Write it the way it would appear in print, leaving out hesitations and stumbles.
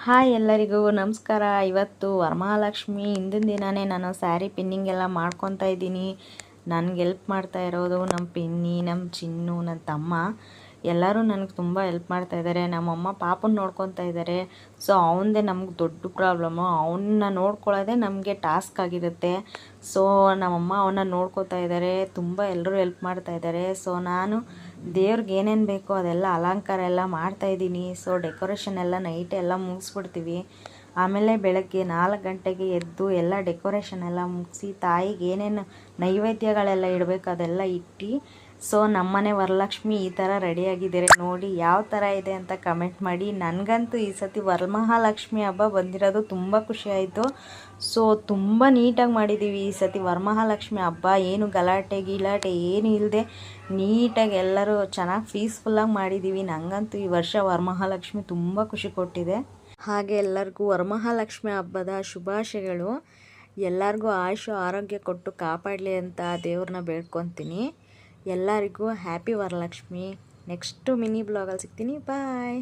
Hi ಎಲ್ಲರಿಗೂ ನಮಸ್ಕಾರ. ಇವತ್ತು ವರಮಹಾಲಕ್ಷ್ಮಿ ಹಿಂದಿನ ದಿನವೇ ನಾನು ಸ್ಯಾರಿ ಪಿನ್ನಿಂಗ್ ಎಲ್ಲ ಮಾಡ್ಕೊತಾ ಇದ್ದೀನಿ. ನನಗೆ ಹೆಲ್ಪ್ ಮಾಡ್ತಾ ಇರೋದು ನಮ್ಮ ಪಿನ್ನಿ, ನಮ್ಮ ಚಿನ್ನು, ನನ್ನ ತಮ್ಮ ಎಲ್ಲರೂ ನನಗೆ ತುಂಬ ಹೆಲ್ಪ್ ಮಾಡ್ತಾ ಇದ್ದಾರೆ. ನಮ್ಮಮ್ಮ ಪಾಪನ ನೋಡ್ಕೊತಾ ಇದ್ದಾರೆ. ಸೊ ಅವನದೇ ನಮ್ಗೆ ದೊಡ್ಡ ಪ್ರಾಬ್ಲಮ್ಮು. ಅವನ್ನ ನೋಡ್ಕೊಳ್ಳೋದೇ ನಮಗೆ ಟಾಸ್ಕ್ ಆಗಿರುತ್ತೆ. ಸೊ ನಮ್ಮಮ್ಮ ಅವನ್ನ ನೋಡ್ಕೊತಾ ಇದ್ದಾರೆ. ತುಂಬ ಎಲ್ಲರೂ ಹೆಲ್ಪ್ ಮಾಡ್ತಾ ಇದ್ದಾರೆ. ಸೊ ನಾನು ದೇವ್ರಿಗೆ ಏನೇನು ಬೇಕೋ ಅದೆಲ್ಲ ಅಲಂಕಾರ ಎಲ್ಲ ಮಾಡ್ತಾಯಿದ್ದೀನಿ. ಸೊ ಡೆಕೋರೇಷನ್ ಎಲ್ಲ ನೈಟ್ ಎಲ್ಲ ಮುಗಿಸ್ಬಿಡ್ತೀವಿ. ಆಮೇಲೆ ಬೆಳಗ್ಗೆ 4 ಗಂಟೆಗೆ ಎದ್ದು ಎಲ್ಲ ಡೆಕೋರೇಷನ್ ಎಲ್ಲ ಮುಗಿಸಿ ತಾಯಿಗೆ ಏನೇನು ನೈವೇದ್ಯಗಳೆಲ್ಲ ಇಡಬೇಕು ಅದೆಲ್ಲ ಇಟ್ಟು, ಸೊ ನಮ್ಮನೆ ವರಲಕ್ಷ್ಮಿ ಈ ಥರ ರೆಡಿಯಾಗಿದ್ದಾರೆ. ನೋಡಿ ಯಾವ ಥರ ಇದೆ ಅಂತ ಕಮೆಂಟ್ ಮಾಡಿ. ನನಗಂತೂ ಈ ಸತಿ ವರಮಹಾಲಕ್ಷ್ಮಿ ಹಬ್ಬ ಬಂದಿರೋದು ತುಂಬ ಖುಷಿ ಆಯಿತು. ಸೊ ತುಂಬ ನೀಟಾಗಿ ಮಾಡಿದ್ದೀವಿ ಈ ಸತಿ ವರಮಹಾಲಕ್ಷ್ಮಿ ಹಬ್ಬ. ಏನು ಗಲಾಟೆ ಗಿಲಾಟೆ ಏನು ಇಲ್ಲದೆ ನೀಟಾಗಿ ಎಲ್ಲರೂ ಚೆನ್ನಾಗಿ ಪೀಸ್ಫುಲ್ಲಾಗಿ ಮಾಡಿದ್ದೀವಿ. ನನಗಂತೂ ಈ ವರ್ಷ ವರಮಹಾಲಕ್ಷ್ಮಿ ತುಂಬ ಖುಷಿ ಕೊಟ್ಟಿದೆ. ಹಾಗೆ ಎಲ್ಲರಿಗೂ ವರಮಹಾಲಕ್ಷ್ಮಿ ಹಬ್ಬದ ಶುಭಾಶಯಗಳು. ಎಲ್ಲರಿಗೂ ಆಯುಷು ಆರೋಗ್ಯ ಕೊಟ್ಟು ಕಾಪಾಡಲಿ ಅಂತ ದೇವ್ರನ್ನ ಬೇಡ್ಕೊತೀನಿ. ಎಲ್ಲರಿಗೂ ಹ್ಯಾಪಿ ವರಲಕ್ಷ್ಮಿ. ನೆಕ್ಸ್ಟು ಮಿನಿ ಬ್ಲಾಗಲ್ಲಿ ಸಿಗ್ತೀನಿ. ಬಾಯ್.